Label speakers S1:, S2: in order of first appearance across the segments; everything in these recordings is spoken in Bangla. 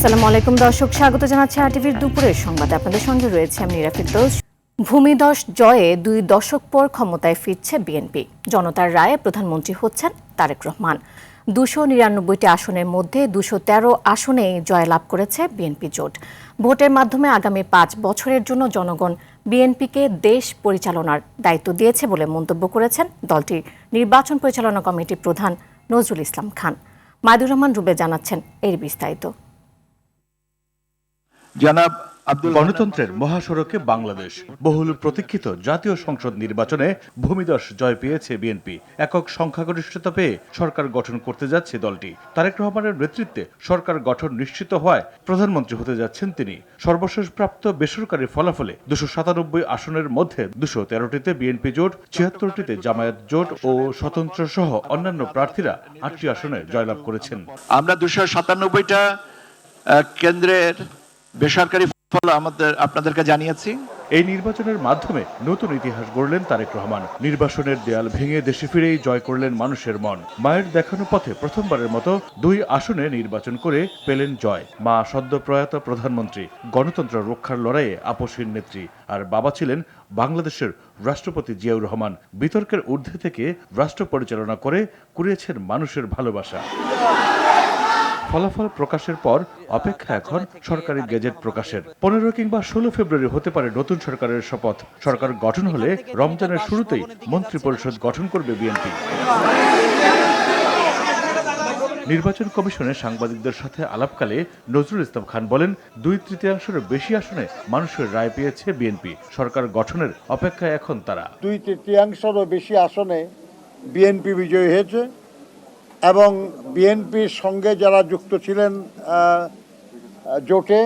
S1: আসসালামু আলাইকুম দর্শক, স্বাগত জানাচ্ছি আরটিভির দুপুরের সংবাদে। আপনাদের সঙ্গে রয়েছে আমি নীরা ফিরদৌস। ভূমিধস জয়ে 2 দশক পর ক্ষমতায় ফিরছে বিএনপি। জনতার রায়ে প্রধানমন্ত্রী হচ্ছেন তারেক রহমান। 299টি আসনের মধ্যে 213 আসনেই জয়লাভ করেছে বিএনপি জোট। ভোটের মাধ্যমে আগামী 5 বছরের জন্য জনগণ বিএনপিকে দেশ পরিচালনার দায়িত্ব দিয়েছে বলে মন্তব্য করেছেন দলটির নির্বাচন পরিচালনা কমিটির প্রধান নজরুল ইসলাম খান। মাইদুর রহমান রুবেল জানাচ্ছেন এর বিস্তারিত।
S2: গণতন্ত্রের মহাসড়কে বাংলাদেশ, বহুল প্রতীক্ষিত জাতীয় সংসদ নির্বাচনে ভূমিধস জয় পেয়েছে বিএনপি। একক সংখ্যাগরিষ্ঠতা পেয়ে সরকার গঠন করতে যাচ্ছে দলটি। তারেক রহমানের নেতৃত্বে সরকার গঠন নিশ্চিত হওয়ায় প্রধানমন্ত্রী হতে যাচ্ছেন তিনি। সর্বশেষ প্রাপ্ত বেসরকারি ফলাফলে 297 আসনের মধ্যে 213টিতে বিএনপি জোট, 76টিতে জামায়াত জোট ও স্বতন্ত্র সহ অন্যান্য প্রার্থীরা 8টি আসনে জয়লাভ করেছেন।
S3: আমরা 297টা কেন্দ্রের বেসরকারি ফল আপনাদেরকে জানিয়েছি।
S2: এই নির্বাচনের মাধ্যমে নতুন ইতিহাস গড়লেন তারেক রহমান। নির্বাসনের দেয়াল ভেঙে দেশে ফিরেই জয় করলেন মানুষের মন। মায়ের দেখানো পথে প্রথমবারের মতো 2 আসনে নির্বাচন করে পেলেন জয়। মা সদ্য প্রয়াত প্রধানমন্ত্রী, গণতন্ত্র রক্ষার লড়াইয়ে আপসীর নেত্রী। আর বাবা ছিলেন বাংলাদেশের রাষ্ট্রপতি জিয়াউর রহমান। বিতর্কের ঊর্ধ্বে থেকে রাষ্ট্র পরিচালনা করে কুড়িয়েছেন মানুষের ভালোবাসা। ফলাফল প্রকাশের পর অপেক্ষা এখন সরকারি গেজেট প্রকাশের। 15 কিংবা 16 ফেব্রুয়ারি হতে পারে নতুন সরকারের শপথ। সরকার গঠন হলে রমজানের শুরুতেই মন্ত্রিপরিষদ গঠন করবে বিএনপি। নির্বাচন কমিশনে সাংবাদিকদের সাথে আলাপকালে নজরুল ইসলাম খান বলেন, 2/3 বেশি আসনে মানুষের রায় পেয়েছে বিএনপি। সরকার গঠনের অপেক্ষায় এখন তারা।
S4: 2/3 বেশি আসনে বিএনপি বিজয়ী হয়েছে এবং বিএনপির সঙ্গে যারা যুক্ত ছিলেন জোটে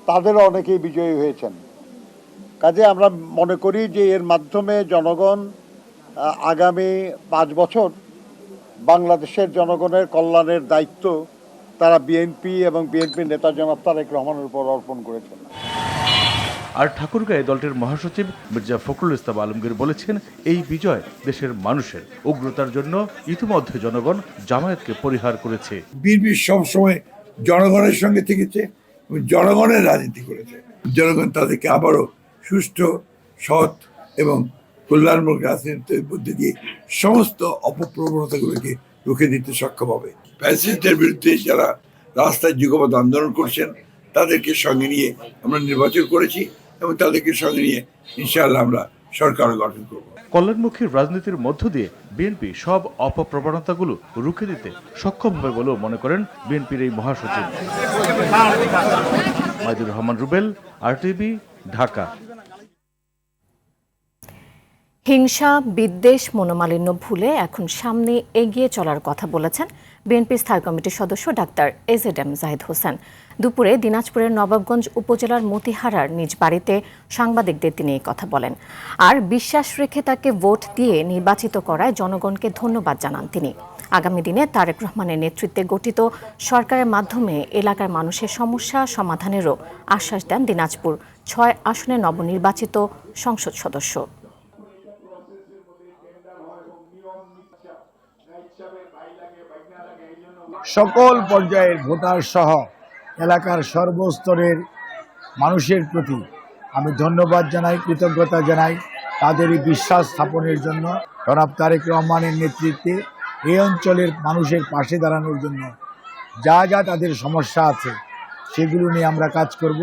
S4: তাদেরও অনেকেই বিজয়ী হয়েছেন। কাজে আমরা মনে করি যে এর মাধ্যমে জনগণ আগামী 5 বছর বাংলাদেশের জনগণের কল্যাণের দায়িত্ব তারা বিএনপি এবং বিএনপির নেতা জনাব তারেক রহমানের উপর অর্পণ করেছেন।
S2: আর ঠাকুরগাঁয়ে দলটির মহাসচিব মির্জা ফখরুল ইসলাম আলমগীর বলেছেন, এই বিজয় দেশের মানুষের। উগ্রতার জন্য ইতিমধ্যে জনগণ জামায়াতকে পরিহার করেছে।
S5: বিএনপি সবসময় জনগণের সঙ্গে থেকেছে এবং জনগণের রাজনীতি করেছে। জনগণ তাদেরকে আবারও সুষ্ঠু, সৎ এবং কল্যাণমূলক রাজনীতির মধ্যে দিয়ে সমস্ত অপপ্রবণতাগুলোকে রুখে দিতে সক্ষম হবে। ফ্যাসিস্টদের বিরুদ্ধে যারা রাস্তায় যুগপৎ আন্দোলন করছেন তাদেরকে সঙ্গে নিয়ে আমরা নির্বাচন করেছি এবং তাদেরকে সঙ্গে নিয়ে ইনশাআল্লাহ আমরা সরকার গঠন করব।
S2: কল্যাণমুখী রাজনীতির মধ্য দিয়ে বিএনপি সব অপপ্রবণতাগুলো রুখে দিতে সক্ষম হবে বলেও মনে করেন বিএনপির এই মহাসচিব। মাইদুর রহমান রুবেল, আরটিভি, ঢাকা।
S1: হিংসা, বিদ্বেষ, মনোমালিন্য ভুলে এখন সামনে এগিয়ে চলার কথা বলেছেন বিএনপি স্থায়ী কমিটির সদস্য ডাক্তার এজেডএম জাহিদ হোসেন। দুপুরে দিনাজপুরের নবাবগঞ্জ উপজেলার মতিহারার নিজ বাড়িতে সাংবাদিকদের তিনি এই কথা বলেন। আর বিশ্বাস রেখে তাকে ভোট দিয়ে নির্বাচিত করায় জনগণকে ধন্যবাদ জানান তিনি। আগামী দিনে তারেক রহমানের নেতৃত্বে গঠিত সরকারের মাধ্যমে এলাকার মানুষের সমস্যা সমাধানেরও আশ্বাস দেন দিনাজপুর 6 আসনের নবনির্বাচিত সংসদ সদস্য।
S6: সকল পর্যায়ের ভোটার সহ এলাকার সর্বস্তরের মানুষের প্রতি আমি ধন্যবাদ জানাই, কৃতজ্ঞতা জানাই তাদেরই বিশ্বাস স্থাপনের জন্য। জনাব তারেক রহমানের নেতৃত্বে এই অঞ্চলের মানুষের পাশে দাঁড়ানোর জন্য যা যা তাদের সমস্যা আছে সেগুলো নিয়ে আমরা কাজ করব।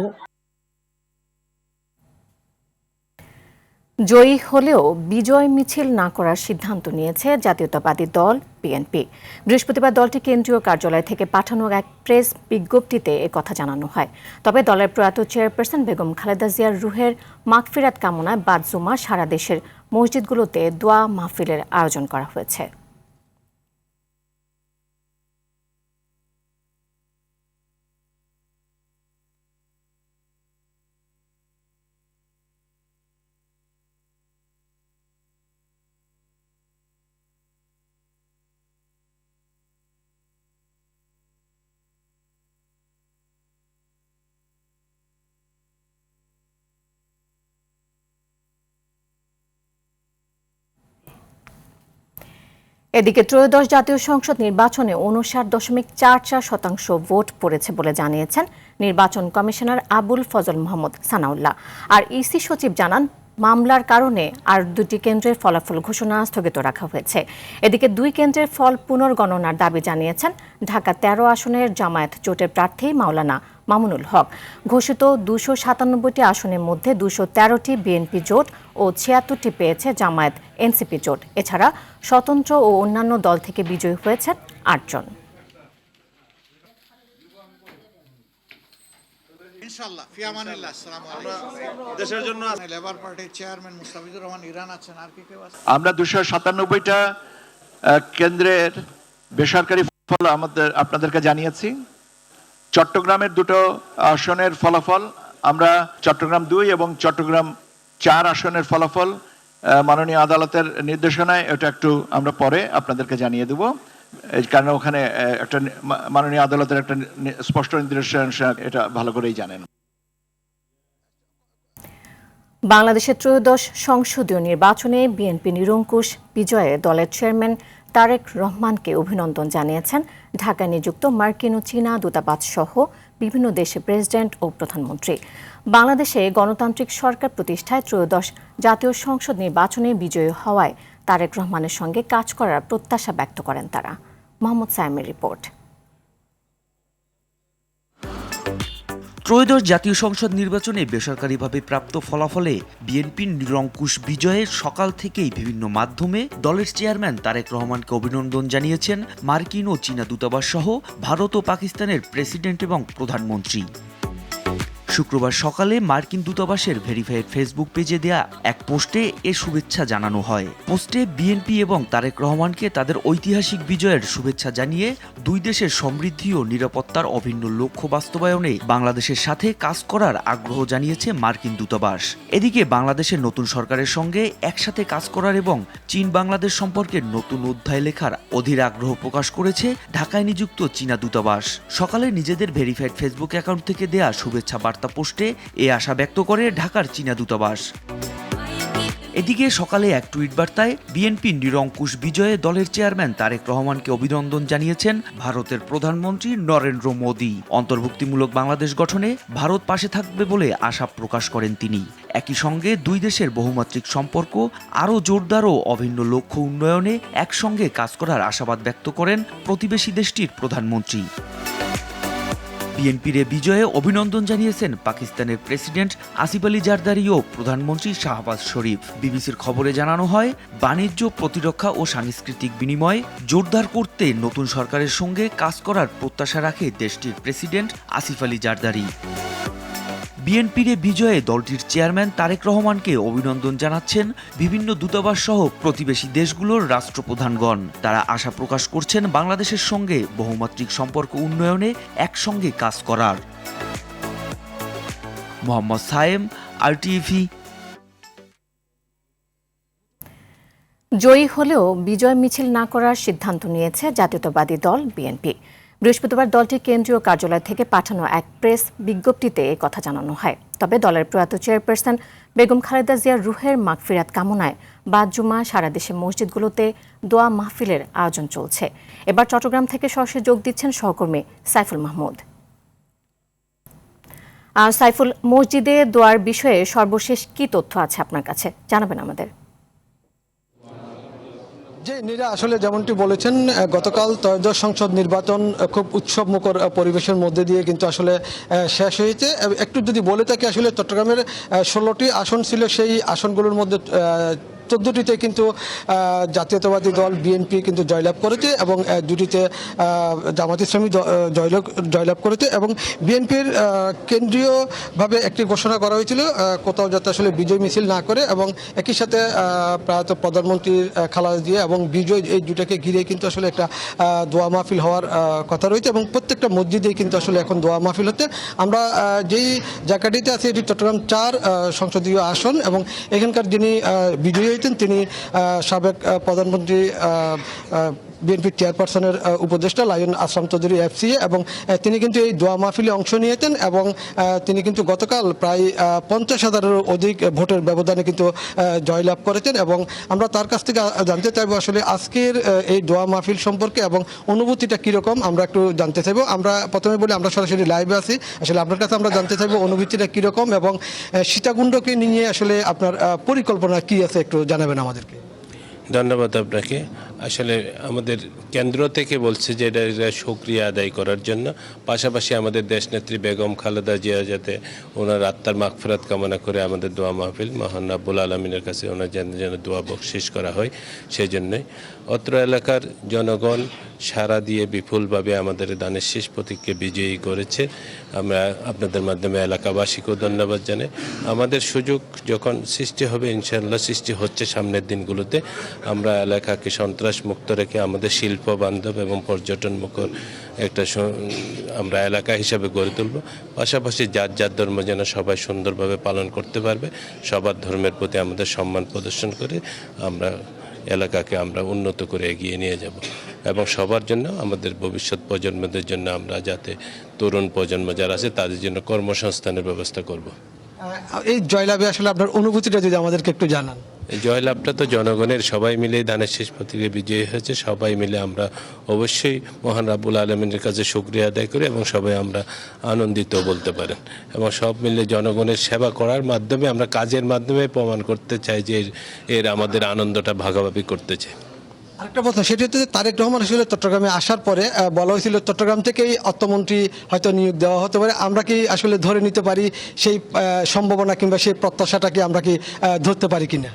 S1: জয়ী হলেও বিজয় মিছিল না করার সিদ্ধান্ত নিয়েছে জাতীয়তাবাদী দল বিএনপি। বৃহস্পতিবার দলটি কেন্দ্রীয় কার্যালয় থেকে পাঠানো এক প্রেস বিজ্ঞপ্তিতে একথা জানানো হয়। তবে দলের প্রয়াত চেয়ারপারসন বেগম খালেদা জিয়ার রুহের মাগফিরাত কামনায় বাদ জুমা সারা দেশের মসজিদগুলোতে দোয়া মাহফিলের আয়োজন করা হয়েছে। এদিকে ত্রয়োদশ জাতীয় সংসদ নির্বাচনে ৫৯.৪৪% ভোট পড়েছে বলে জানিয়েছেন নির্বাচন কমিশনার আবুল ফজল মোহাম্মদ সানাউল্লাহ। আর ইসি সচিব জানান, মামলার কারণে আর 2টি কেন্দ্রের ফলাফল ঘোষণা স্থগিত রাখা হয়েছে। এদিকে 2 কেন্দ্রের ফল পুনর্গণনার দাবি জানিয়েছেন ঢাকা 13 আসনের জামায়াত জোটের প্রার্থী মাওলানা মামুনুল হক। ঘোষিত 297টি আসনের মধ্যে 213টি বিএনপি জোট ও 76টি পেয়েছে জামায়াত এনসিপি জোট। এছাড়া স্বতন্ত্র ও অন্যান্য দল থেকে বিজয়ী হয়েছেন 8 জন।
S7: ইনশাআল্লাহ ফি আমানিল্লাহ। আসসালামু আলাইকুম। দেশের জন্য লেবার পার্টির চেয়ারম্যান মুস্তাফিজুর রহমান ইরান আছেন, আর কি কেউ আছে?
S3: আমরা 297টা কেন্দ্রের বেসরকারি ফল আপনাদেরকে জানিয়েছি। চট্টগ্রামের 2টো আসনের ফলাফল আমরা চট্টগ্রাম 2 এবং চট্টগ্রাম 4 আসনের ফলাফল মাননীয় আদালতের নির্দেশনায় এটা একটু আমরা পরে আপনাদেরকে জানিয়ে দেব, কারণ ওখানে একটা মাননীয় আদালতের একটা স্পষ্ট নির্দেশনা, এটা ভালো করেই জানেন।
S1: বাংলাদেশের ত্রয়োদশ সংসদীয় নির্বাচনে বিএনপি নিরঙ্কুশ বিজয়ে দলের চেয়ারম্যান তারেক রহমানকে অভিনন্দন জানিয়েছেন ঢাকায় নিযুক্ত মার্কিন ও চীনা দূতাবাস সহ বিভিন্ন দেশের প্রেসিডেন্ট ও প্রধানমন্ত্রী। বাংলাদেশে গণতান্ত্রিক সরকার প্রতিষ্ঠায় ত্রয়োদশ জাতীয় সংসদ নির্বাচনে বিজয়ী হওয়ায় তারেক রহমানের সঙ্গে কাজ করার প্রত্যাশা ব্যক্ত করেন তারা। মোহাম্মদ সায়েমের রিপোর্ট।
S8: ত্রয়োদশ জাতীয় সংসদ নির্বাচনে বেসরকারিভাবে প্রাপ্ত ফলাফলে বিএনপির নিরঙ্কুশ বিজয়ের সকাল থেকেই বিভিন্ন মাধ্যমে দলের চেয়ারম্যান তারেক রহমানকে অভিনন্দন জানিয়েছেন মার্কিন ও চীনা দূতাবাস সহ ভারত ও পাকিস্তানের প্রেসিডেন্ট এবং প্রধানমন্ত্রী। শুক্রবার সকালে মার্কিন দূতাবাসের ভেরিফাইড ফেসবুক পেজে দেয়া এক পোস্টে এ শুভেচ্ছা জানানো হয়। পোস্টে বিএনপি এবং তারেক রহমানকে তাদের ঐতিহাসিক বিজয়ের শুভেচ্ছা জানিয়ে 2 দেশের সমৃদ্ধি ও নিরাপত্তার অভিন্ন লক্ষ্য বাস্তবায়নে বাংলাদেশের সাথে কাজ করার আগ্রহ জানিয়েছে মার্কিন দূতাবাস। এদিকে বাংলাদেশের নতুন সরকারের সঙ্গে একসাথে কাজ করার এবং চীন বাংলাদেশ সম্পর্কে নতুন অধ্যায় লেখার অধীর আগ্রহ প্রকাশ করেছে ঢাকায় নিযুক্ত চীনা দূতাবাস। সকালে নিজেদের ভেরিফাইড ফেসবুক অ্যাকাউন্ট থেকে দেয়া শুভেচ্ছা বার্তা পোস্টে এ আশা ব্যক্ত করে ঢাকার চীনা দূতাবাস। এদিকে সকালে এক টুইট বার্তায় বিএনপির নিরঙ্কুশ বিজয়ে দলের চেয়ারম্যান তারেক রহমানকে অভিনন্দন জানিয়েছেন ভারতের প্রধানমন্ত্রী নরেন্দ্র মোদী। অন্তর্ভুক্তিমূলক বাংলাদেশ গঠনে ভারত পাশে থাকবে বলে আশা প্রকাশ করেন তিনি। একই সঙ্গে 2 দেশের বহুমাত্রিক সম্পর্ক আরও জোরদার ও অভিন্ন লক্ষ্য উন্নয়নে একসঙ্গে কাজ করার আশাবাদ ব্যক্ত করেন প্রতিবেশী দেশটির প্রধানমন্ত্রী। বিএনপির বিজয়ে অভিনন্দন জানিয়েছেন পাকিস্তানের প্রেসিডেন্ট আসিফ আলী জারদারি ও প্রধানমন্ত্রী শাহবাজ শরীফ। বিবিসির খবরে জানানো হয়, বাণিজ্য, প্রতিরক্ষা ও সাংস্কৃতিক বিনিময় জোরদার করতে নতুন সরকারের সঙ্গে কাজ করার প্রত্যাশা রাখে দেশটির প্রেসিডেন্ট আসিফ আলী জারদারি। বিএনপির বিজয়ে দলটির চেয়ারম্যান তারেক রহমানকে অভিনন্দন জানাচ্ছেন বিভিন্ন দূতাবাস সহ প্রতিবেশী দেশগুলোর রাষ্ট্রপ্রধানগণ। তারা আশা প্রকাশ করছেন বাংলাদেশের সঙ্গে বহুমাত্রিক সম্পর্ক উন্নয়নে একসঙ্গে কাজ করার। মোহাম্মদ সায়েম, আরটিভি।
S1: জয়ী হলেও বিজয় মিছিল না করার সিদ্ধান্ত নিয়েছে জাতীয়তাবাদী দল বিএনপি। বৃহস্পতিবার দলটির কেন্দ্রীয় কার্যালয় থেকে পাঠানো এক প্রেস বিজ্ঞপ্তিতে এ কথা জানানো হয়। তবে দলের প্রয়াত চেয়ারপারসন বেগম খালেদা জিয়ার রুহের মাগফিরাত কামনায় বাদ জুমা সারা দেশে মসজিদগুলোতে দোয়া মাহফিলের আয়োজন চলছে। এবার চট্টগ্রাম থেকে সরাসরি যোগ দিচ্ছেন সহকর্মী সাইফুল মাহমুদ। সাইফুল, মসজিদে দোয়ার বিষয়ে সর্বশেষ কি তথ্য আছে আপনার কাছে, জানাবেন আমাদের।
S9: যে নীরা আসলে যেমনটি বলেছেন, গতকাল ত্রয়োদশ সংসদ নির্বাচন খুব উৎসবমুখর পরিবেশের মধ্যে দিয়ে কিন্তু আসলে শেষ হয়েছে। একটু যদি বলে থাকি, আসলে চট্টগ্রামের 16টি আসন ছিল, সেই আসনগুলোর মধ্যে 14টিতে কিন্তু জাতীয়তাবাদী দল বিএনপি কিন্তু জয়লাভ করেছে এবং 2টিতে জামাত ইসলামী জয়লাভ করেছে। এবং বিএনপির কেন্দ্রীয়ভাবে একটি ঘোষণা করা হয়েছিল কোথাও যাতে আসলে বিজয় মিছিল না করে, এবং একই সাথে প্রায়ত প্রধানমন্ত্রীর খালেদা জিয়া এবং বিজয়, এই দুটাকে ঘিরে কিন্তু আসলে একটা দোয়া মাহফিল হওয়ার কথা রয়েছে এবং প্রত্যেকটা মসজিদেই কিন্তু আসলে এখন দোয়া মাহফিল হচ্ছে। আমরা যেই জায়গাটিতে আছি, এটি চট্টগ্রাম 4 সংসদীয় আসন এবং এখানকার যিনি বিজয়ী তিনি সাবেক প্রধানমন্ত্রী বিএনপির চেয়ারপারসনের উপদেষ্টা লায়ন আসলাম চৌধুরী FCA, এবং তিনি কিন্তু এই দোয়া মাহফিলে অংশ নিয়েছেন এবং তিনি কিন্তু গতকাল প্রায় 50,000-এর অধিক ভোটের ব্যবধানে কিন্তু জয়লাভ করেছেন। এবং আমরা তার কাছ থেকে জানতে চাইবো আসলে আজকের এই দোয়া মাহফিল সম্পর্কে এবং অনুভূতিটা কীরকম আমরা একটু জানতে চাইবো। আমরা প্রথমে বলি আমরা সরাসরি লাইভে আছি, আসলে আপনার কাছে আমরা জানতে চাইবো অনুভূতিটা কীরকম এবং সীতাকুণ্ডকে নিয়ে আসলে আপনার পরিকল্পনা কী আছে একটু জানাবেন আমাদেরকে।
S10: ধন্যবাদ আপনাকে। আসলে আমাদের কেন্দ্র থেকে বলছে যে এটা শুকরিয়া আদায় করার জন্য, পাশাপাশি আমাদের দেশনেত্রী বেগম খালেদা জিয়া যাতে ওনার আত্মার মাগফিরাত কামনা করে আমাদের দোয়া মাহফিল মহান রাব্বুল আলামিনের কাছে ওনার যেন দোয়া বকশিশ করা হয়, সেই জন্যই অত্র এলাকার জনগণ সাড়া দিয়ে বিপুলভাবে আমাদের দানের শেষ প্রতীককে বিজয়ী করেছে। আমরা আপনাদের মাধ্যমে এলাকাবাসীকেও ধন্যবাদ জানাই। আমাদের সুযোগ যখন সৃষ্টি হবে, ইনশাআল্লাহ সৃষ্টি হচ্ছে সামনের দিনগুলোতে, আমরা এলাকাকে সন্ত্রাস মুক্ত রেখে আমাদের শিল্প বান্ধব এবং পর্যটন মুখর একটা আমরা এলাকা হিসাবে গড়ে তুলব। পাশাপাশি যার যার ধর্ম যেন সবাই সুন্দরভাবে পালন করতে পারবে, সবার ধর্মের প্রতি আমাদের সম্মান প্রদর্শন করে আমরা এলাকাকে আমরা উন্নত করে এগিয়ে নিয়ে যাব এবং সবার জন্য আমাদের ভবিষ্যৎ প্রজন্মদের জন্য আমরা যাতে তরুণ প্রজন্ম যারা আছে তাদের জন্য কর্মসংস্থানের ব্যবস্থা করব।
S9: এই জয়লাভে আসলে আপনার অনুভূতিটা যদি আমাদেরকে একটু জানান।
S10: জয়লাভটা তো জনগণের, সবাই মিলে দানের শেষ প্রতীকে বিজয়ী হয়েছে। সবাই মিলে আমরা অবশ্যই মহান রাব্বুল আলামিনের কাছে শুকরিয়া আদায় করি এবং সবাই আমরা আনন্দিত বলতে পারেন এবং সব মিলে জনগণের সেবা করার মাধ্যমে আমরা কাজের মাধ্যমে প্রমাণ করতে চাই যে এর আমাদের আনন্দটা ভাগাভাগি করতে চাই।
S9: আরেকটা কথা, সেটি হচ্ছে তারেক রহমান আসলে চট্টগ্রামে আসার পরে বলা হয়েছিল চট্টগ্রাম থেকেই অর্থমন্ত্রী হয়তো নিয়োগ দেওয়া হতে পারে। আমরা কি আসলে ধরে নিতে পারি সেই সম্ভাবনা কিংবা সেই প্রত্যাশাটাকে আমরা কি ধরতে পারি কিনা?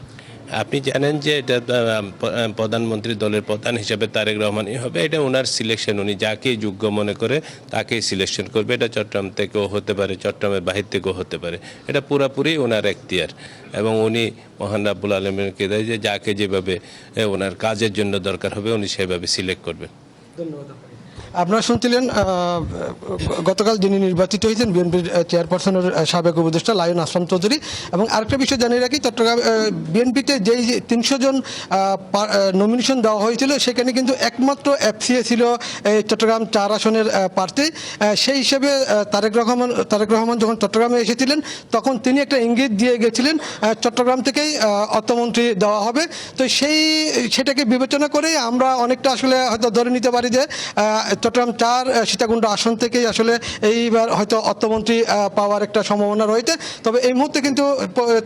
S10: আপনি জানেন যে এটা প্রধানমন্ত্রী দলের প্রধান হিসেবে তারেক রহমানই হবে, এটা ওনার সিলেকশন, উনি যাকেই যোগ্য মনে করে তাকেই সিলেকশন করবে। এটা চট্টগ্রাম থেকেও হতে পারে, চট্টগ্রামের বাহির থেকেও হতে পারে, এটা পুরাপুরি ওনার এখতিয়ার এবং উনি মহান রাব্বুল আলামিনকে দেয় যে যাকে যেভাবে ওনার কাজের জন্য দরকার হবে উনি সেভাবে সিলেক্ট করবেন।
S9: ধন্যবাদ। আপনারা শুনছিলেন গতকাল যিনি নির্বাচিত হয়েছেন বিএনপির চেয়ারপারসনের সাবেক উপদেষ্টা লায়ন আসলাম চৌধুরী। এবং আরেকটা বিষয় জানিয়ে রাখি, চট্টগ্রাম বিএনপিতে যেই 300 জন নমিনেশন দেওয়া হয়েছিল সেখানে কিন্তু একমাত্র FCA ছিল এই চট্টগ্রাম 4 আসনের প্রার্থী। সেই হিসেবে তারেক রহমান যখন চট্টগ্রামে এসেছিলেন তখন তিনি একটা ইঙ্গিত দিয়ে গেছিলেন চট্টগ্রাম থেকেই অর্থমন্ত্রী দেওয়া হবে। তো সেটাকে বিবেচনা করে আমরা অনেকটা আসলে হয়তো ধরে নিতে পারি যে চট্টগ্রাম 4 সীতাকুণ্ড আসন থেকেই আসলে এইবার হয়তো অর্থমন্ত্রী পাওয়ার একটা সম্ভাবনা রয়েছে। তবে এই মুহূর্তে কিন্তু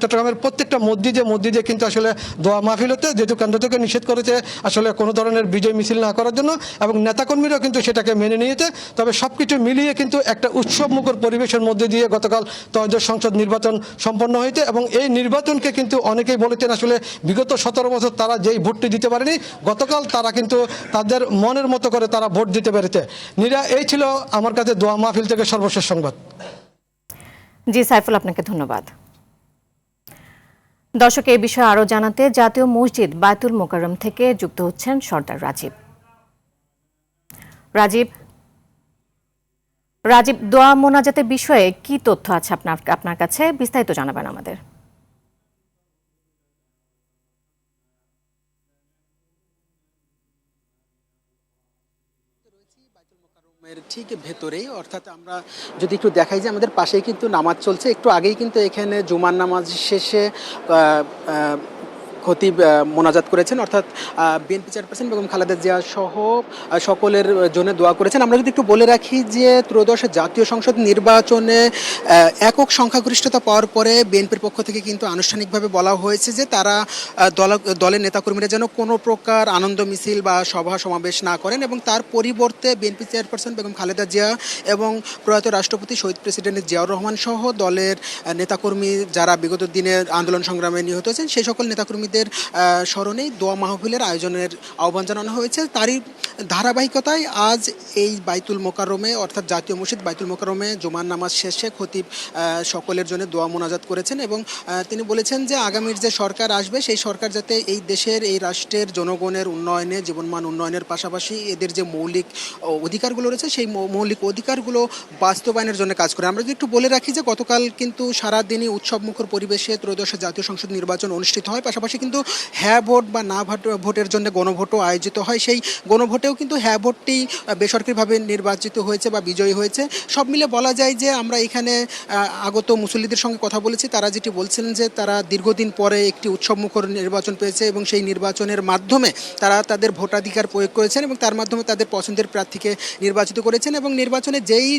S9: চট্টগ্রামের প্রত্যেকটা মসজিদে কিন্তু আসলে দোয়া মাহফিল হতে, যেহেতু কেন্দ্র থেকে নিষেধ করেছে আসলে কোনো ধরনের বিজয় মিছিল না করার জন্য এবং নেতাকর্মীরাও কিন্তু সেটাকে মেনে নিয়েছে। তবে সব কিছু মিলিয়ে কিন্তু একটা উৎসবমুখর পরিবেশের মধ্যে দিয়ে গতকাল ত্রয়োদশ সংসদ নির্বাচন সম্পন্ন হয়েছে এবং এই নির্বাচনকে কিন্তু অনেকেই বলেছেন আসলে বিগত 17 বছর তারা যেই ভোটটি দিতে পারেনি, গতকাল তারা কিন্তু তাদের মনের মতো করে তারা ভোট দিতে পেরেছে। নীরা, এই ছিল আমার কাছে দোয়া মাহফিল থেকে সর্বশেষ সংবাদ।
S1: জি সাইফুল, আপনাকে ধন্যবাদ। দর্শক, এই বিষয়ে আরো জানাতে জাতীয় মসজিদ বায়তুল মোকাররম থেকে যুক্ত হচ্ছেন সর্দার রাজীব, দোয়া মোনাজাতের বিষয়ে কি তথ্য আছে আপনার কাছে, বিস্তারিত জানাবেন আমাদের।
S11: ঠিক ভেতরেই, অর্থাৎ আমরা যদি একটু দেখাই যে আমাদের পাশেই কিন্তু নামাজ চলছে। একটু আগেই কিন্তু এখানে জুমার নামাজ শেষে খতিব মোনাজাত করেছেন, অর্থাৎ বিএনপি চেয়ারপারসন বেগম খালেদা জিয়া সহ সকলের জন্য দোয়া করেছেন। আমরা যদি একটু বলে রাখি যে ত্রয়োদশ জাতীয় সংসদ নির্বাচনে একক সংখ্যাগরিষ্ঠতা পাওয়ার পরে বিএনপির পক্ষ থেকে কিন্তু আনুষ্ঠানিকভাবে বলা হয়েছে যে তারা দলের নেতাকর্মীরা যেন কোনো প্রকার আনন্দ মিছিল বা সভা সমাবেশ না করেন এবং তার পরিবর্তে বিএনপি চেয়ারপারসন বেগম খালেদা জিয়া এবং প্রয়াত রাষ্ট্রপতি শহীদ প্রেসিডেন্ট জিয়াউর রহমান সহ দলের নেতাকর্মী যারা বিগত দিনে আন্দোলন সংগ্রামে নিহত হয়েছেন সেই সকল নেতাকর্মীদের স্মরণেই দোয়া মাহফিলের আয়োজনের আহ্বান জানানো হয়েছে। তারই ধারাবাহিকতায় আজ এই বাইতুল মোকাররমে, অর্থাৎ জাতীয় মসজিদ বাইতুল মোকাররমে জুমার নামাজ শেষে খতিব সকলের জন্য দোয়া মোনাজাত করেছেন এবং তিনি বলেছেন যে আগামীর যে সরকার আসবে সেই সরকার যাতে এই দেশের, এই রাষ্ট্রের জনগণের উন্নয়নে, জীবনমান উন্নয়নের পাশাপাশি এদের যে মৌলিক অধিকারগুলো রয়েছে সেই মৌলিক অধিকারগুলো বাস্তবায়নের জন্য কাজ করে। আমরা যদি একটু বলে রাখি যে গতকাল কিন্তু সারাদিনই উৎসবমুখর পরিবেশে ত্রয়োদশ জাতীয় সংসদ নির্বাচন অনুষ্ঠিত হয়, পাশাপাশি কিন্তু হ্যাঁ ভোট বা না ভোটের জন্য গণভোটও আয়োজিত হয়। সেই গণভোটেও কিন্তু হ্যাঁ ভোটটি বেসরকারিভাবে নির্বাচিত হয়েছে বা বিজয়ী হয়েছে। সব মিলে বলা যায় যে আমরা এখানে আগত মুসল্লিদের সঙ্গে কথা বলেছি, তারা যেটি বলছিলেন যে তারা দীর্ঘদিন পরে একটি উৎসবমুখর নির্বাচন পেয়েছে এবং সেই নির্বাচনের মাধ্যমে তারা তাদের ভোটাধিকার প্রয়োগ করেছেন এবং তার মাধ্যমে তাদের পছন্দের প্রার্থীকে নির্বাচিত করেছেন এবং নির্বাচনে যেই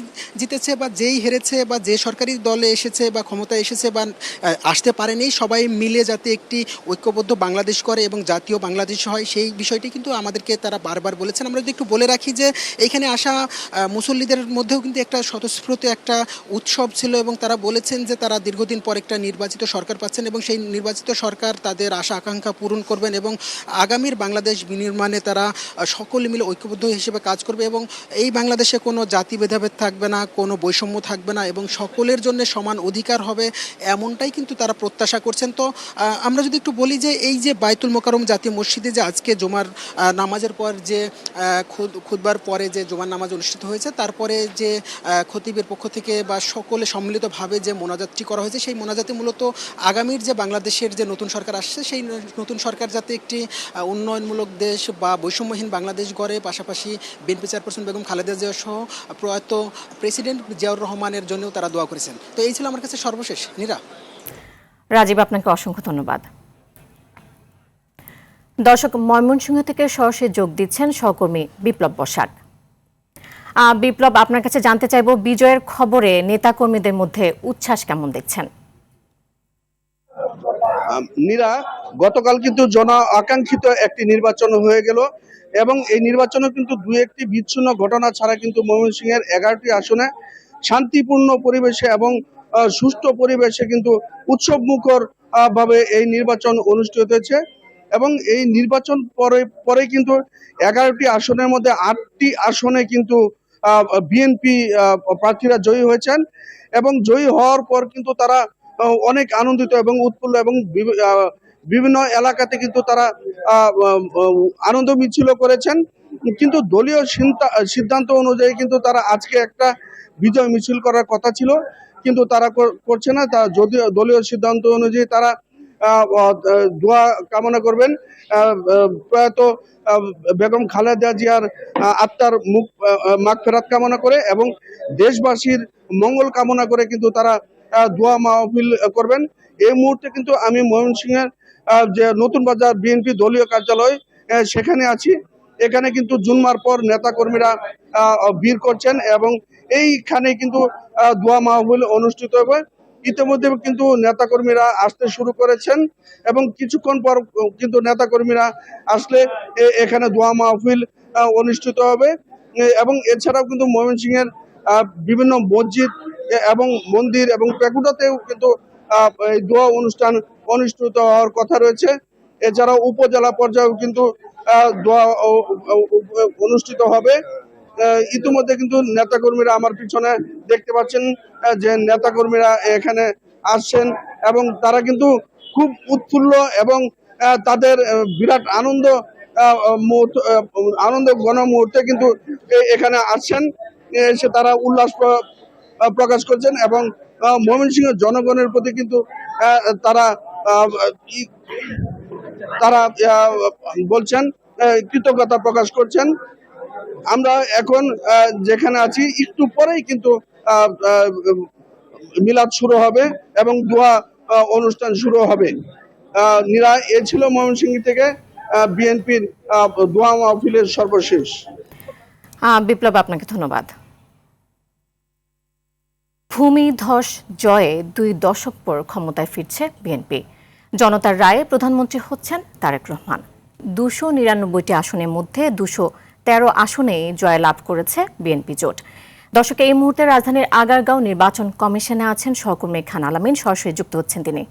S11: জিতেছে বা যেই হেরেছে বা যে সরকারি দলে এসেছে বা ক্ষমতায় এসেছে বা আসতে পারেনি, সবাই মিলে যাতে একটি ঐক্যবদ্ধ বাংলাদেশ করে এবং জাতীয় বাংলাদেশ হয়, সেই বিষয়টি কিন্তু আমাদেরকে তারা বারবার বলেছেন। আমরা যদি একটু বলে রাখি যে এইখানে আসা মুসল্লিদের মধ্যেও কিন্তু একটা স্বতঃস্ফূর্ত একটা উৎসব ছিল এবং তারা বলেছেন যে তারা দীর্ঘদিন পর একটা নির্বাচিত সরকার পাচ্ছেন এবং সেই নির্বাচিত সরকার তাদের আশা আকাঙ্ক্ষা পূরণ করবেন এবং আগামীর বাংলাদেশ বিনির্মাণে তারা সকলে মিলে ঐক্যবদ্ধ হিসেবে কাজ করবে এবং এই বাংলাদেশে কোনো জাতি ভেদাভেদ থাকবে না, কোনো বৈষম্য থাকবে না এবং সকলের জন্য সমান অধিকার হবে, এমনটাই কিন্তু তারা প্রত্যাশা করছেন। তো আমরা যদি একটু বলি যে এই যে বাইতুল মোকাররম জাতীয় মসজিদে যে আজকে জুমার নামাজের পর যে খুতবার পরে যে জুমার নামাজ অনুষ্ঠিত হয়েছে, তারপরে যে খতিবের পক্ষ থেকে বা সকলে সম্মিলিতভাবে যে মোনাজাতটি করা হয়েছে, সেই মোনাজাতে মূলত আগামীর যে বাংলাদেশের যে নতুন সরকার আসছে, সেই নতুন সরকার যাতে একটি উন্নয়নমূলক দেশ বা বৈষম্যহীন বাংলাদেশ গড়ে, পাশাপাশি বিএনপি চেয়ারপারসন বেগম খালেদা জিয়া সহ প্রয়াত প্রেসিডেন্ট জিয়াউর রহমানের জন্যও তারা দোয়া করেছেন। তো এই ছিল আমার কাছে সর্বশেষ। নীরা।
S1: রাজীব, আপনাকে অসংখ্য ধন্যবাদ। দর্শক, ময়মনসিংহ থেকে সরাসরি যোগ দিচ্ছেন সহকর্মী বিপ্লব বসাক। বিপ্লব, আপনার কাছে জানতে চাইব, বিজয়ের খবরে নেতাকর্মীদের মধ্যে উচ্ছ্বাস কেমন দেখছেন?
S12: নীরা, গতকাল কিন্তু জন আকাঙ্ক্ষিত একটি নির্বাচন হয়ে গেল এবং এই নির্বাচনে কিন্তু দু একটি বিচ্ছিন্ন ঘটনা ছাড়া কিন্তু ময়মনসিংহের 11টি আসনে শান্তিপূর্ণ পরিবেশে এবং সুষ্ঠু পরিবেশে কিন্তু উৎসবমুখর ভাবে এই নির্বাচন অনুষ্ঠিত হয়েছে এবং এই নির্বাচন পরে কিন্তু 11টি আসনের মধ্যে 8টি আসনে কিন্তু বিএনপি প্রার্থীরা জয়ী হয়েছেন এবং জয়ী হওয়ার পর কিন্তু তারা অনেক আনন্দিত এবং উৎফুল্ল এবং বিভিন্ন এলাকাতে কিন্তু তারা আনন্দ মিছিল করেছেন। কিন্তু দলীয় সিদ্ধান্ত অনুযায়ী কিন্তু তারা আজকে একটা বিজয় মিছিল করার কথা ছিল, কিন্তু তারা করছে না। যদিও দলীয় সিদ্ধান্ত অনুযায়ী তারা দোয়া কামনা করবেন, প্রয়াত বেগম খালেদা জিয়ার আত্মার মাগফিরাত কামনা করে এবং দেশবাসীর মঙ্গল কামনা করে কিন্তু তারা দোয়া মাহফিল করবেন। এই মুহূর্তে কিন্তু আমি ময়মনসিংহের যে নতুন বাজার বিএনপি দলীয় কার্যালয় সেখানে আছি। এখানে কিন্তু জুম্মার পর নেতাকর্মীরা ভিড় করছেন এবং এইখানে কিন্তু দোয়া মাহফিল অনুষ্ঠিত হবে। ইতিমধ্যে কিন্তু নেতাকর্মীরা আসতে শুরু করেছেন এবং কিছুক্ষণ পর কিন্তু নেতাকর্মীরা আসলে এখানে দোয়া মাহফিল অনুষ্ঠিত হবে এবং এছাড়াও কিন্তু ময়মনসিংহের বিভিন্ন মসজিদ এবং মন্দির এবং পেকুটাতেও কিন্তু এই দোয়া অনুষ্ঠান অনুষ্ঠিত হওয়ার কথা রয়েছে। এছাড়াও উপজেলা পর্যায়েও কিন্তু দোয়া অনুষ্ঠিত হবে। ইতিমধ্যে কিন্তু নেতাকর্মীরা আমার পিছনে দেখতে পাচ্ছেন যে নেতাকর্মীরা এখানে আসছেন এবং তারা কিন্তু খুব উৎফুল্ল এবং তাদের বিরাট আনন্দ ঘন মুহূর্তে কিন্তু এখানে আসছেন, এসে তারা উল্লাস প্রকাশ করছেন এবং ময়মনসিংহ জনগণের প্রতি কিন্তু তারা বলছেন কৃতজ্ঞতা প্রকাশ করছেন। আমরা এখন যেখানে আছি একটু পরেই কিন্তু মিলাদ শুরু হবে এবং দোয়া অনুষ্ঠান শুরু হবে। নীরা, এ ছিল ময়মনসিংহ থেকে বিএনপির দোয়া মাহফিলের সর্বশেষ।
S1: বিপ্লব, আপনাকে ধন্যবাদ। ভূমিধস জয়ে 2 দশক পর ক্ষমতায় ফিরছে বিএনপি। জনতার রায়ে প্রধানমন্ত্রী হচ্ছেন তারেক রহমান। 299টি আসনের মধ্যে 213 আসনেই জয় লাভ করেছে বিএনপি জোট। দর্শক, এই মুহূর্তে রাজধানীর আগারগাঁও নির্বাচন কমিশনে আছেন সহকর্মী খান আলামিন, সরাসরি যুক্ত হচ্ছেন তিনি।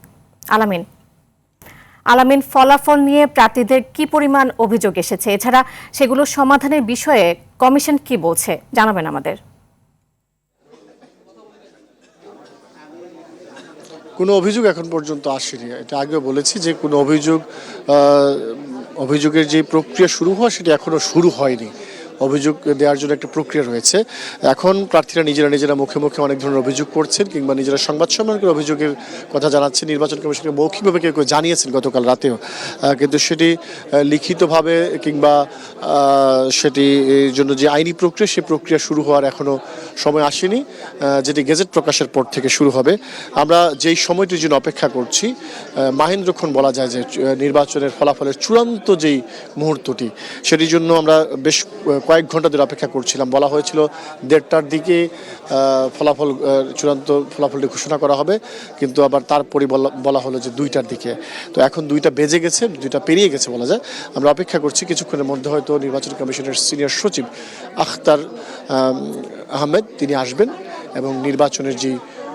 S1: আলামিন, ফলাফল নিয়ে প্রার্থীদের কি পরিমাণ অভিযোগ এসেছে, এছাড়া সেগুলো সমাধানের বিষয়ে কমিশন কি বলছে জানাবেন আমাদের।
S13: কোনো অভিযোগ এখন পর্যন্ত আসেনি। এটা আগেও বলেছি যে কোনো অভিযোগের যে প্রক্রিয়া শুরু হওয়া সেটা এখনো শুরু হয়নি। অভিযোগ দেওয়ার জন্য একটা প্রক্রিয়া রয়েছে। এখন প্রার্থীরা নিজেরা মুখে মুখে অনেক ধরনের অভিযোগ করছেন কিংবা নিজেরা সংবাদ সম্মেলন করে অভিযোগের কথা জানাচ্ছেন। নির্বাচন কমিশনকে মৌখিকভাবে কেউ জানিয়েছেন গতকাল রাতেও, কিন্তু সেটি লিখিতভাবে কিংবা সেটি জন্য যে আইনি প্রক্রিয়া সেই প্রক্রিয়া শুরু হওয়ার এখনো সময় আসেনি, যেটি গেজেট প্রকাশের পর থেকে শুরু হবে। আমরা যেই সময়টির জন্য অপেক্ষা করছি, মাহেন্দ্রক্ষণ বলা যায় যে নির্বাচনের ফলাফলের চূড়ান্ত যেই মুহূর্তটি, সেটির জন্য আমরা বেশ কয়েক ঘন্টা ধরে অপেক্ষা করছিলাম। বলা হয়েছিল 1:30টার দিকে চূড়ান্ত ফলাফলটি ঘোষণা করা হবে, কিন্তু আবার তারপরে বলা হলো যে 2টার দিকে। তো এখন 2টা বেজে গেছে, 2টা পেরিয়ে গেছে বলা যায়। আমরা অপেক্ষা করছি কিছুক্ষণের মধ্যে হয়তো নির্বাচন কমিশনের সিনিয়র সচিব আখতার আহমেদ তিনি আসবেন এবং নির্বাচনের যে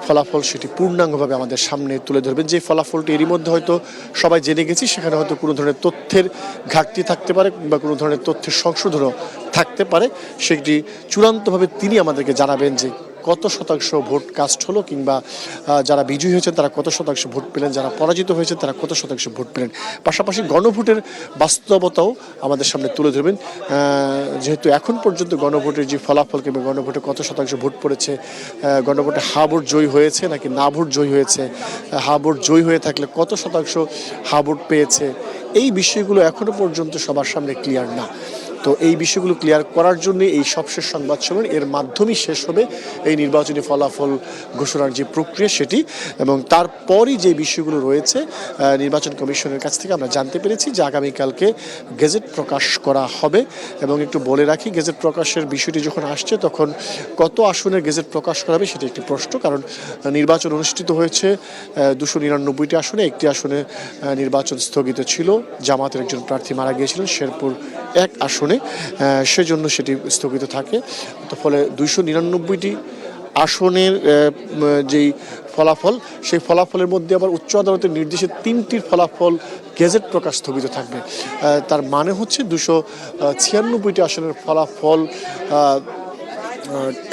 S13: ফলাফল সেটি পূর্ণাঙ্গভাবে আমাদের সামনে তুলে ধরবেন। যে ফলাফলটি এরই মধ্যে হয়তো সবাই জেনে গেছি, সেখানে হয়তো কোনো ধরনের তথ্যের ঘাটতি থাকতে পারে বা কোনো ধরনের তথ্যের সংশোধনও থাকতে পারে, সেটি চূড়ান্তভাবে তিনি আমাদেরকে জানাবেন যে কত শতাংশ ভোট কাস্ট হলো কিংবা যারা বিজয়ী হয়েছেন তারা কত শতাংশ ভোট পেলেন, যারা পরাজিত হয়েছেন তারা কত শতাংশ ভোট পেলেন। পাশাপাশি গণভোটের বাস্তবতাও আমাদের সামনে তুলে ধরবেন, যেহেতু এখন পর্যন্ত গণভোটের যে ফলাফল কিংবা গণভোটে কত শতাংশ ভোট পড়েছে, গণভোটে হা ভোট জয়ী হয়েছে নাকি না ভোট জয়ী হয়েছে, হা ভোট জয়ী হয়ে থাকলে কত শতাংশ হা ভোট পেয়েছে, এই বিষয়গুলো এখনো পর্যন্ত সবার সামনে ক্লিয়ার না। তো এই বিষয়গুলো ক্লিয়ার করার জন্য এই সবশেষ সংবাদ সম্মেলন, এর মাধ্যমেই শেষ হবে এই নির্বাচনী ফলাফল ঘোষণার যে প্রক্রিয়া সেটি। এবং তারপরই যে বিষয়গুলো রয়েছে, নির্বাচন কমিশনের কাছ থেকে আমরা জানতে পেরেছি যে আগামীকালকে গেজেট প্রকাশ করা হবে। এবং একটু বলে রাখি, গেজেট প্রকাশের বিষয়টি যখন আসছে তখন কত আসনের গেজেট প্রকাশ করা হবে সেটি একটি প্রশ্ন, কারণ নির্বাচন অনুষ্ঠিত হয়েছে 299টি আসনে, একটি আসনে নির্বাচন স্থগিত ছিল, জামাতের একজন প্রার্থী মারা গিয়েছিলেন শেরপুর 1 আসনে, সেজন্য সেটি স্থগিত থাকে। তো ফলে 299টি আসনের যেই ফলাফল, সেই ফলাফলের মধ্যে আবার উচ্চ আদালতের নির্দেশে 3টির ফলাফল গেজেট প্রকাশ স্থগিত থাকবে। তার মানে হচ্ছে 296টি আসনের ফলাফল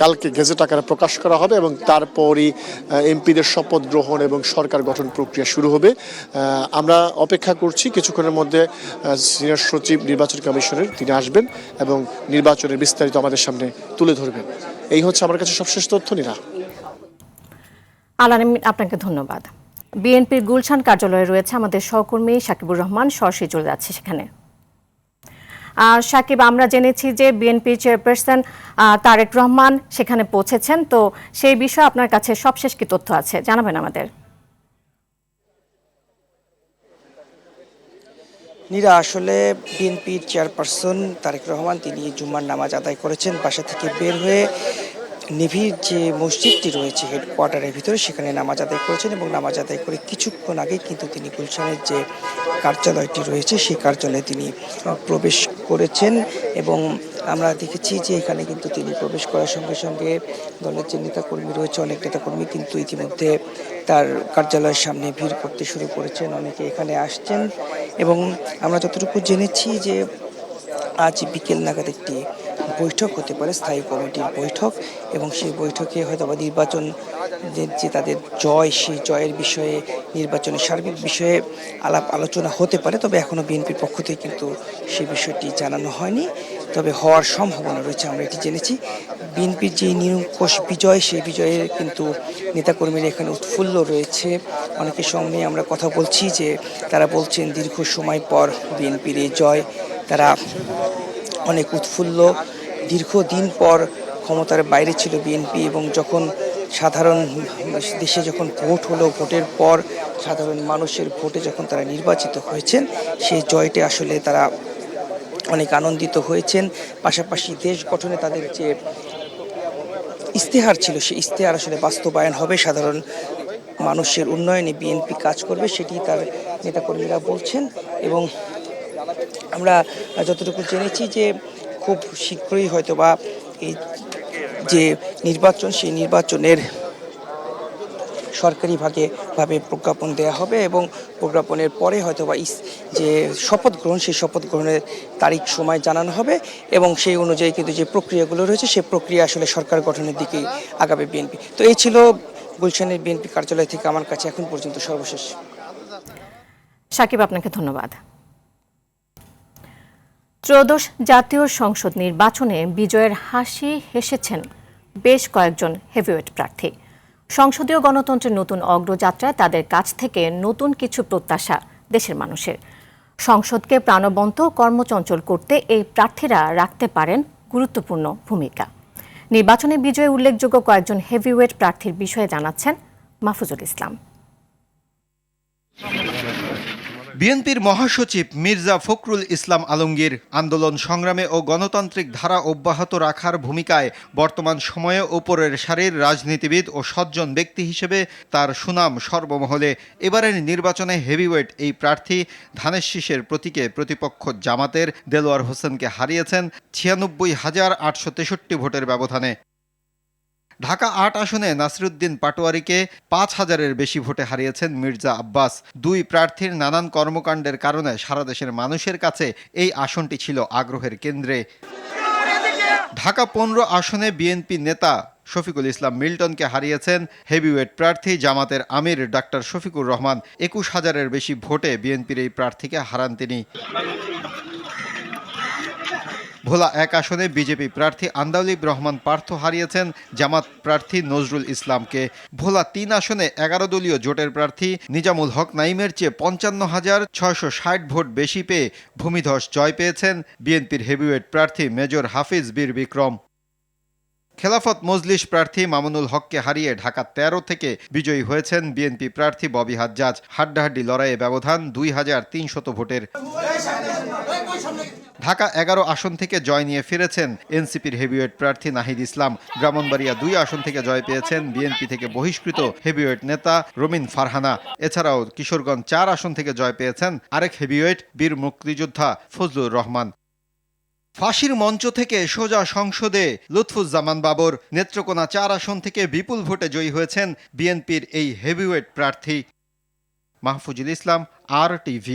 S13: কালকে গেজেট আকারে প্রকাশ করা হবে এবং তারপরই এমপিদের শপথ গ্রহণ এবং সরকার গঠন প্রক্রিয়া শুরু হবে। আমরা অপেক্ষা করছি কিছুক্ষণের মধ্যে সিনিয়র সচিব নির্বাচন কমিশনের তিনি আসবেন এবং নির্বাচনের বিস্তারিত আমাদের সামনে তুলে ধরবেন। এই হচ্ছে আমার কাছে সবশেষ তথ্য। নিরা,
S1: আলামিন, আপনাকে ধন্যবাদ। বিএনপির গুলশান কার্যালয়ে রয়েছে আমাদের সহকর্মী সাকিবুর রহমান, সরাসরি চলে যাচ্ছে সেখানে। সাকিব, আমরা জেনেছি যে বিএনপি চেয়ারপারসন তারেক রহমান সেখানে পৌঁছেছেন, তো সেই বিষয়ে আপনার কাছে সবশেষ কি তথ্য আছে জানাবেন আমাদের।
S14: নীরা, আসলে বিএনপির চেয়ারপারসন তারেক রহমান তিনি জুম্মার নামাজ আদায় করেছেন, বাসা থেকে বের হয়ে নেভির যে মসজিদটি রয়েছে হেডকোয়ার্টারের ভিতরে সেখানে নামাজ আদায় করেছেন এবং নামাজ আদায় করে কিছুক্ষণ আগে কিন্তু তিনি গুলশানের যে কার্যালয়টি রয়েছে সেই কার্যালয়ে তিনি প্রবেশ করেছেন। এবং আমরা দেখেছি যে এখানে কিন্তু তিনি প্রবেশ করার সঙ্গে সঙ্গে দলের যে নেতাকর্মী রয়েছে, অনেক নেতাকর্মী কিন্তু ইতিমধ্যে তার কার্যালয়ের সামনে ভিড় করতে শুরু করেছেন, অনেকে এখানে আসছেন। এবং আমরা যতটুকু জেনেছি যে আজ বিকেল নাগাদ একটি বৈঠক হতে পারে, স্থায়ী কমিটির বৈঠক, এবং সেই বৈঠকে হয়তো বা নির্বাচন যে তাদের জয়, সেই জয়ের বিষয়ে, নির্বাচনের সার্বিক বিষয়ে আলাপ আলোচনা হতে পারে। তবে এখনও বিএনপির পক্ষ থেকে কিন্তু সেই বিষয়টি জানানো হয়নি, তবে হওয়ার সম্ভাবনা রয়েছে, আমরা এটি জেনেছি। বিএনপির যে নিরঙ্কুশ বিজয়, সেই বিজয়ের কিন্তু নেতাকর্মীরা এখানে উৎফুল্ল রয়েছে। অনেকের সঙ্গে আমরা কথা বলছি যে তারা বলছেন দীর্ঘ সময় পর বিএনপির এই জয়, তারা অনেক উৎফুল্ল। দীর্ঘদিন পর ক্ষমতার বাইরে ছিল বিএনপি এবং যখন সাধারণ দেশে যখন ভোট হলো, ভোটের পর সাধারণ মানুষের ভোটে যখন তারা নির্বাচিত হয়েছেন, সেই জয়টা আসলে তারা অনেক আনন্দিত হয়েছেন। পাশাপাশি দেশ গঠনে তাদের যে ইশতেহার ছিল, সেই ইশতেহার আসলে বাস্তবায়ন হবে, সাধারণ মানুষের উন্নয়নে বিএনপি কাজ করবে, সেটি তার নেতাকর্মীরা বলছেন। এবং আমরা যতটুকু জেনেছি যে খুব শীঘ্রই হয়তোবা এই যে নির্বাচন, সেই নির্বাচনের সরকারিভাবে প্রজ্ঞাপন দেওয়া হবে এবং প্রজ্ঞাপনের পরে হয়তোবা যে শপথ গ্রহণ, সেই শপথ গ্রহণের তারিখ সময় জানানো হবে এবং সেই অনুযায়ী কিন্তু যে প্রক্রিয়াগুলো রয়েছে সেই প্রক্রিয়া আসলে সরকার গঠনের দিকেই আগাবে বিএনপি। তো এই ছিল গুলশানের বিএনপি কার্যালয় থেকে আমার কাছে এখন পর্যন্ত সর্বশেষ।
S1: সাকিব, আপনাকে ধন্যবাদ। ত্রয়োদশ জাতীয় সংসদ নির্বাচনে বিজয়ের হাসি হেসেছেন বেশ কয়েকজন হেভিওয়েট প্রার্থী। সংসদীয় গণতন্ত্রের নতুন অগ্রযাত্রায় তাদের কাছ থেকে নতুন কিছু প্রত্যাশা দেশের মানুষের। সংসদকে প্রাণবন্ত কর্মচঞ্চল করতে এই প্রার্থীরা রাখতে পারেন গুরুত্বপূর্ণ ভূমিকা। নির্বাচনে বিজয়ে উল্লেখযোগ্য কয়েকজন হেভিওয়েট প্রার্থীর বিষয়ে জানাচ্ছেন মাহফুজুল ইসলাম।
S15: বিএনপির মহাসচিব মির্জা ফখরুল ইসলাম আলমগীর আন্দোলন সংগ্রামে ও গণতান্ত্রিক ধারা অব্যাহত রাখার ভূমিকায় বর্তমান সময়ে ওপরের সারির রাজনীতিবিদ ও সজ্জন ব্যক্তি হিসেবে তার সুনাম সর্বমহলে। এবারের নির্বাচনে হেভিওয়েট এই প্রার্থী ধানের শীষের প্রতীকে প্রতিপক্ষ জামাতের দেলোয়ার হোসেনকে হারিয়েছেন ৯৬,৮৬৩ ভোটের ব্যবধানে। ঢাকা ৮ আসনে নাসিরুদ্দিন পাটোয়ারিকে ৫,০০০-এর বেশি ভোটে হারিয়েছেন মির্জা আব্বাস। দুই প্রার্থীর নানান কর্মকাণ্ডের কারণে সারা দেশের মানুষের কাছে এই আসনটি ছিল আগ্রহের কেন্দ্রে। ঢাকা ১৫ আসনে বিএনপি নেতা শফিকুল ইসলাম মিল্টনকে হারিয়েছেন হেভিওয়েট প্রার্থী জামাতের আমির ডাক্তার শফিকুর রহমান। ২১,০০০-এর বেশি ভোটে বিএনপির এই প্রার্থীকে হারান তিনি। ভোলা ১ আসনে বিজেপি প্রার্থী আন্দাউলিব রহমান পার্থ হারিয়েছেন জামাত প্রার্থী নজরুল ইসলামকে। ভোলা ৩ আসনে ১১ দলীয় জোটের প্রার্থী নিজামুল হক নাইমের চেয়ে ৫৫,৬৬০ ভোট বেশি পেয়ে ভূমিধস জয় পেয়েছেন বিএনপির হেভিওয়েট প্রার্থী মেজর হাফিজ বীর বিক্রম। খেলাফত মজলিস প্রার্থী মামুনুল হককে হারিয়ে ঢাকা ১৩ থেকে বিজয়ী হয়েছেন বিএনপি প্রার্থী ববি হাজ্জাজ। হাড্ডাহাড্ডি লড়াইয়ে ব্যবধান ২,৩০০ ভোটের। ঢাকা ১১ আসন থেকে জয় নিয়ে ফিরেছেন এনসিপির হেভিওয়েট প্রার্থী নাহিদ ইসলাম। ব্রাহ্মণবাড়িয়া ২ আসন থেকে জয় পেয়েছেন বিএনপি থেকে বহিষ্কৃত হেভিওয়েট নেতা রমিন ফারহানা। এছাড়াও কিশোরগঞ্জ ৪ আসন থেকে জয় পেয়েছেন আরেক হেভিওয়েট বীর মুক্তিযোদ্ধা ফজলুর রহমান। ফাঁসির মঞ্চ থেকে সোজা সংসদে লুৎফুজ্জামান বাবর। নেত্রকোনা ৪ আসন থেকে বিপুল ভোটে জয়ী হয়েছেন বিএনপির এই হেভিওয়েট প্রার্থী। মাহফুজুল ইসলাম, RTV।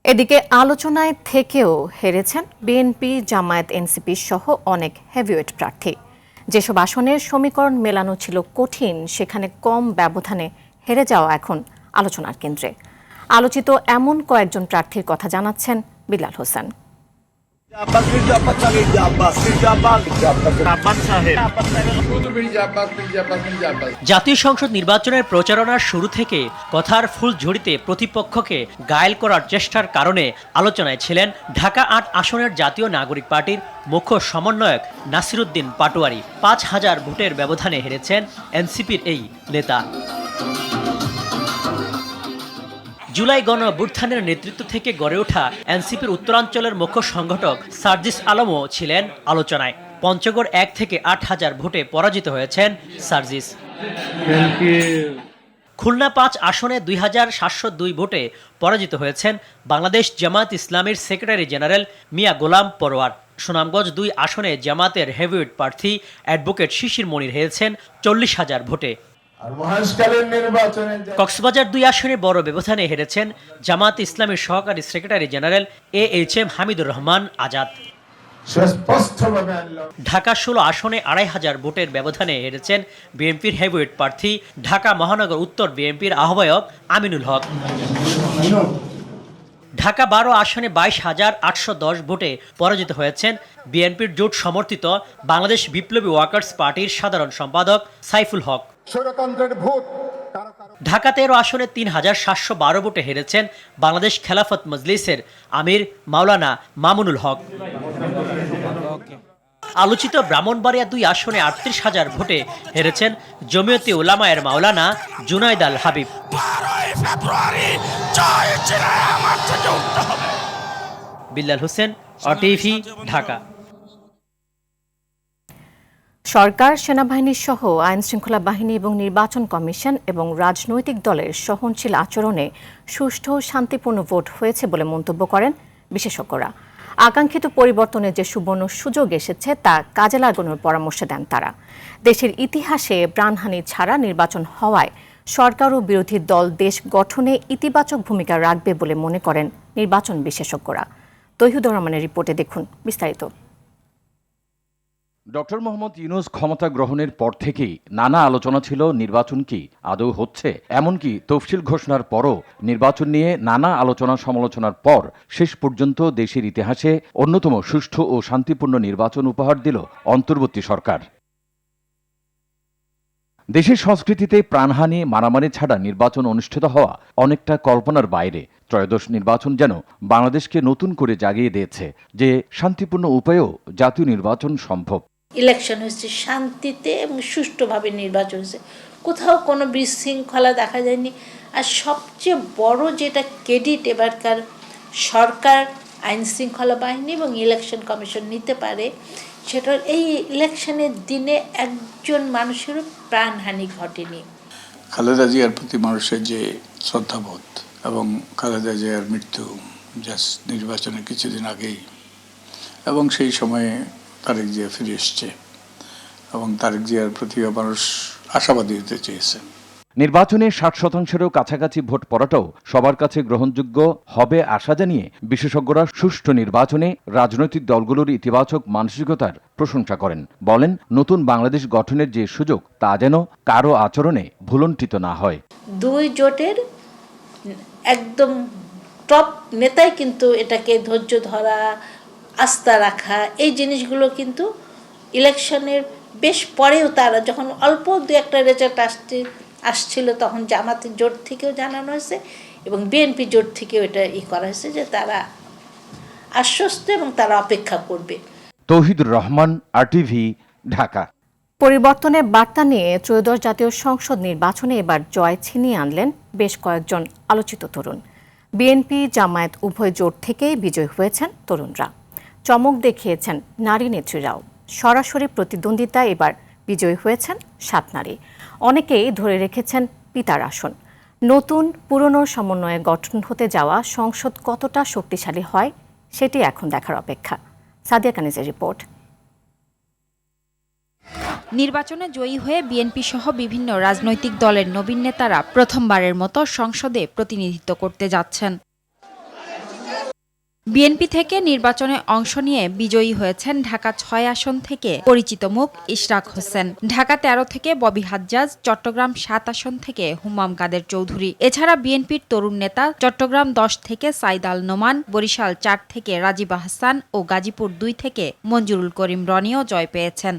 S1: এদিকে আলোচনায় থেকেও হেরেছেন বিএনপি, জামায়াত, এনসিপি সহ অনেক হেভিওয়েট প্রার্থী। যেসব আসনের সমীকরণ মেলানো ছিল কঠিন, সেখানে কম ব্যবধানে হেরে যাওয়া এখন আলোচনার কেন্দ্রে। আলোচিত এমন কয়েকজন প্রার্থীর কথা জানাচ্ছেন বিলাল হোসেন।
S16: জাতীয় সংসদ নির্বাচনের প্রচারণার শুরু থেকে কথার ফুলঝুড়িতে প্রতিপক্ষকে ঘায়েল করার চেষ্টার কারণে আলোচনায় ছিলেন ঢাকা ৮ আসনের জাতীয় নাগরিক পার্টির মুখ্য সমন্বয়ক নাসিরুদ্দিন পাটোয়ারি। ৫,০০০ ভোটের ব্যবধানে হেরেছেন এনসিপির এই নেতা। জুলাই গণঅভ্যুত্থানের নেতৃত্ব থেকে গড়ে ওঠা এনসিপির উত্তরাঞ্চলের মুখ্য সংগঠক সার্জিস আলমও ছিলেন আলোচনায়। পঞ্চগড় ১ থেকে ৮,০০০ ভোটে পরাজিত হয়েছেন সার্জিস। খুলনা ৫ আসনে ২,৭০২ ভোটে পরাজিত হয়েছেন বাংলাদেশ জামাত ইসলামীর সেক্রেটারি জেনারেল মিয়া গোলাম পরোয়ার। সুনামগঞ্জ ২ আসনে জামাতের হেভিওয়েট প্রার্থী অ্যাডভোকেট শিশির মনির হেরেছেন ৪০,০০০ ভোটে। কক্সবাজার ২ আসনে বড় ব্যবধানে হেরেছেন জামাত ইসলামের সহকারী secretary general AHM Hamidur Rahman Azad. Dhaka ১৬ আসনে ২,৫০০ ভোটের ব্যবধানে হেরেছেন বিএনপির হেভিওয়েট প্রার্থী ঢাকা মহানগর উত্তর বিএনপির আহ্বায়ক আমিনুল হক। ঢাকা ১২ আসনে ২২,৮১০ ভোটে পরাজিত হয়েছেন বিএনপির জোট সমর্থিত বাংলাদেশ বিপ্লবী ওয়ার্কার্স পার্টির সাধারণ সম্পাদক সাইফুল হক। ঢাকা ১৩ আসনে ৩,৭১২ ভোটে হেরেছেন বাংলাদেশ খেলাফত মজলিসের আমির মাওলানা মামুনুল হক। আলোচিত ব্রাহ্মণবাড়িয়া ২ আসনে ৩৮,০০০ ভোটে হেরেছেন জমিয়তে উলামায়ের মাওলানা জুনাইদ আল হাবিব। বিলাল হোসেন, RTV, ঢাকা।
S1: সরকার, সেনাবাহিনী সহ আইনশৃঙ্খলা বাহিনী এবং নির্বাচন কমিশন এবং রাজনৈতিক দলের সহনশীল আচরণে সুষ্ঠু শান্তিপূর্ণ ভোট হয়েছে বলে মন্তব্য করেন বিশেষজ্ঞরা। আকাঙ্ক্ষিত পরিবর্তনের যে সুবর্ণ সুযোগ এসেছে তা কাজে লাগানোর পরামর্শ দেন তারা। দেশের ইতিহাসে প্রাণহানি ছাড়া নির্বাচন হওয়ায় সরকার ও বিরোধী দল দেশ গঠনে ইতিবাচক ভূমিকা রাখবে বলে মনে করেন নির্বাচন বিশেষজ্ঞরা। তৌহিদুর রহমানের রিপোর্টে দেখুন বিস্তারিত।
S2: ডক্টর মোহাম্মদ ইউনূস ক্ষমতা গ্রহণের পর থেকেই নানা আলোচনা ছিল নির্বাচন কি আদৌ হচ্ছে, এমনকি তফসিল ঘোষণার পরও নির্বাচন নিয়ে নানা আলোচনা সমালোচনার পর শেষ পর্যন্ত দেশের ইতিহাসে অন্যতম সুষ্ঠু ও শান্তিপূর্ণ নির্বাচন উপহার দিল অন্তর্বর্তী সরকার। দেশের সংস্কৃতিতে প্রাণহানি মারামারি ছাড়া নির্বাচন অনুষ্ঠিত হওয়া অনেকটা কল্পনার বাইরে। ত্রয়োদশ নির্বাচন যেন বাংলাদেশকে নতুন করে জাগিয়ে দিয়েছে যে শান্তিপূর্ণ উপায়েও জাতীয় নির্বাচন সম্ভব।
S17: ইলেকশন হয়েছে শান্তিতে এবং সুষ্ঠুভাবে নির্বাচন হয়েছে, কোথাও কোনো বিশৃঙ্খলা দেখা যায়নি। আর সবচেয়ে বড় যেটা ক্রেডিট এবারকার সরকার, আইন শৃঙ্খলা বাহিনী এবং ইলেকশন কমিশন নিতে পারে, সেটা এই ইলেকশনের দিনে একজন মানুষেরও প্রাণহানি ঘটেনি।
S18: খালেদা জিয়ার প্রতি মানুষের যে শ্রদ্ধাবোধ এবং খালেদা জিয়ার মৃত্যু জাস্ট নির্বাচনের কিছুদিন আগেই, এবং সেই সময়ে তারেক জিয়া ফিরে এসছে এবং তারেক জিয়ার প্রতি মানুষ আশাবাদী হতে চেয়েছে।
S2: নির্বাচনে 60%-এরও কাছাকাছি ভোট পড়াটাও সবার কাছে গ্রহণযোগ্য হবে আশা জানিয়ে বিশেষজ্ঞরা সুষ্ঠু নির্বাচনে রাজনৈতিক দলগুলোর ইতিবাচক মানসিকতার প্রশংসা করেন। বলেন, নতুন বাংলাদেশ গঠনের যে সুযোগ তা যেন কারো আচরণে ভুলণ্ঠিত না হয়।
S17: দুই জোটের একদম টপ নেতাই কিন্তু এটাকে ধৈর্য ধরা, আস্থা রাখা, এই জিনিসগুলো কিন্তু ইলেকশনের বেশ পরেও তারা যখন অল্প দু একটা রেজাল্ট আসছিল তখন জামাতের জোট থেকেও জানানো হয়েছে এবং বিএনপি জোট থেকেও এটা করা হয়েছে যে তারা আশ্বস্ত এবং তারা অপেক্ষা করবে।
S2: তৌহিদুর রহমান, RTV, ঢাকা।
S1: পরিবর্তনের বার্তা নিয়ে ত্রয়োদশ জাতীয় সংসদ নির্বাচনে এবার জয় ছিনিয়ে আনলেন বেশ কয়েকজন আলোচিত তরুণ। বিএনপি জামায়াত উভয় জোট থেকেই বিজয়ী হয়েছেন তরুণরা। চমক দেখিয়েছেন নারী নেত্রীরাও। সরাসরি প্রতিদ্বন্দ্বিতায় এবার বিজয়ী হয়েছেন 7 নারী। অনেকেই ধরে রেখেছেন পিতার আসন। নতুন পুরনো সমন্বয়ে গঠন হতে যাওয়া সংসদ কতটা শক্তিশালী হয় সেটি এখন দেখার অপেক্ষা। সাদিয়া কানিজের রিপোর্ট।
S19: নির্বাচনে জয়ী হয়ে বিএনপি সহ বিভিন্ন রাজনৈতিক দলের নবীন নেতারা প্রথমবারের মতো সংসদে প্রতিনিধিত্ব করতে যাচ্ছেন। বিএনপি থেকে নির্বাচনে অংশ নিয়ে বিজয়ী হয়েছেন ঢাকা 6 আসন থেকে পরিচিত মুখ ইশরাক হোসেন, ঢাকা 13 থেকে ববি হাজ্জাজ, চট্টগ্রাম 7 আসন থেকে হুমাম কাদের চৌধুরী। এছাড়া বিএনপির তরুণ নেতা চট্টগ্রাম 10 থেকে সাইদ আল নোমান, বরিশাল 4 থেকে রাজীব আহসান ও গাজীপুর 2 থেকে মঞ্জুরুল করিম রনিও জয় পেয়েছেন।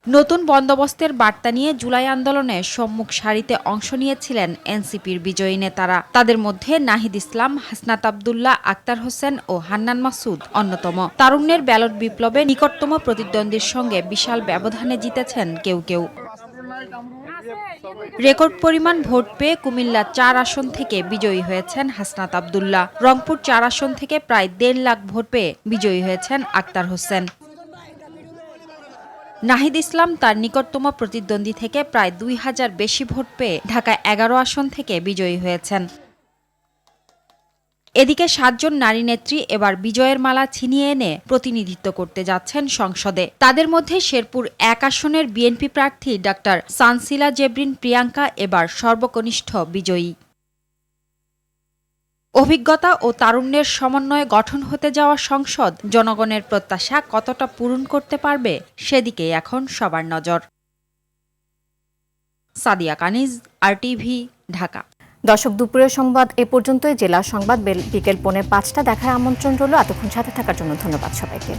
S19: নতুন বন্দোবস্তের বার্তা নিয়ে জুলাই আন্দোলনে সম্মুখ সারিতে অংশ নিয়েছিলেন এনসিপির বিজয়ী নেতারা। তাদের মধ্যে নাহিদ ইসলাম, হাসনাত আব্দুল্লাহ, আক্তার হোসেন ও হান্নান মাসুদ অন্যতম। তারুণ্যের ব্যালট বিপ্লবে নিকটতম প্রতিদ্বন্দ্বীর সঙ্গে বিশাল ব্যবধানে জিতেছেন কেউ কেউ। রেকর্ড পরিমাণ ভোট পেয়ে কুমিল্লা 4 আসন থেকে বিজয়ী হয়েছেন হাসনাত আব্দুল্লাহ। রংপুর 4 আসন থেকে প্রায় 1.5 লাখ ভোট পেয়ে বিজয়ী হয়েছেন আক্তার হোসেন। নাহিদ ইসলাম তার নিকটতম প্রতিদ্বন্দ্বী থেকে প্রায় 2000 বেশি ভোট পেয়ে ঢাকা 11 আসন থেকে বিজয়ী হয়েছেন। এদিকে 7 জন নারী নেত্রী এবার বিজয়ের মালা ছিনিয়ে এনে প্রতিনিধিত্ব করতে যাচ্ছেন সংসদে। তাদের মধ্যে শেরপুর 1 আসনের বিএনপি প্রার্থী ডাক্তার সানসিলা জেবরিন প্রিয়াঙ্কা এবার সর্বকনিষ্ঠ বিজয়ী। অভিজ্ঞতা ও তারুণ্যের সমন্বয়ে গঠন হতে যাওয়া সংসদ জনগণের প্রত্যাশা কতটা পূরণ করতে পারবে সেদিকেই এখন সবার নজর। সাদিয়া কানিজ, RTV, ঢাকা।
S1: দর্শক, দুপুরের সংবাদ এ পর্যন্তই। জেলা সংবাদ বিকেল 4:45 দেখার আমন্ত্রণ রইল। এতক্ষণ সাথে থাকার জন্য ধন্যবাদ সবাইকে।